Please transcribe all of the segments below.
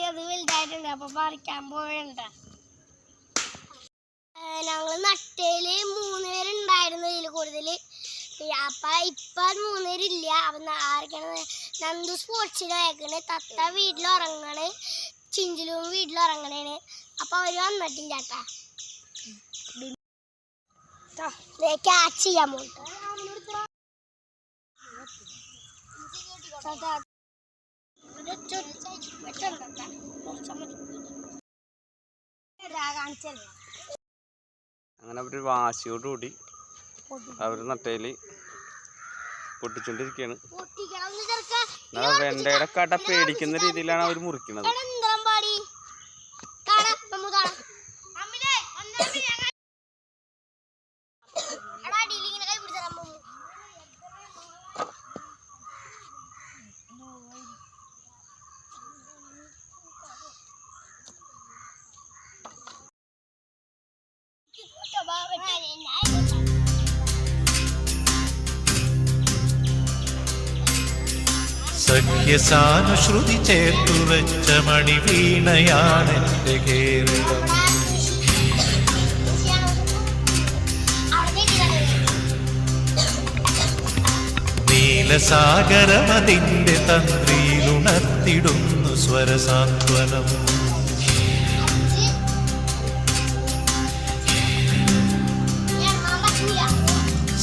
അത് വലുതായിട്ടുണ്ട്. അപ്പൊ പറിക്കാൻ പോയണ്ട. ഞങ്ങള് നട്ടയില് 3 പേരുണ്ടായിരുന്നു. ഇതിൽ കൂടുതല് അപ്പൊ ഇപ്പൊ 3 പേരില്ല. അപ്പൊ ആരൊക്കെയാണ്? നന്ദു സ്പോർട്സിന് അയക്കണ്, തത്ത വീട്ടിലുറങ്ങണ്, ചിഞ്ചിലും വീട്ടിലുറങ്ങണേണ്. അപ്പൊ അവര് വന്നിട്ടില്ല ചേട്ടാ. ക്യാച്ച് ചെയ്യാൻ പോയിട്ട് അങ്ങനെ അവര് വാശിയോടുകൂടി അവര് നട്ടയില് പൊട്ടിച്ചോണ്ടിരിക്കുകയാണ്. വെണ്ടയുടെ കട പേടിക്കുന്ന രീതിയിലാണ് അവർ മുറിക്കുന്നത്. സഖ്യസാനുശ്രുതി ചേർത്തു വെച്ച മണിവീണയാണെന്റെ കേരളം. നീലസാഗരമതിന്റെ തന്ത്രിയിലുണർത്തിടുന്നു സ്വരസാന്ത്വനം.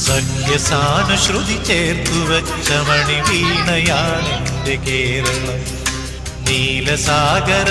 സഖ്യസാനുശ്രുതി ചേർത്തു വെച്ച മണിവീണയാണെന്റെ കേരളം. നീലസാഗര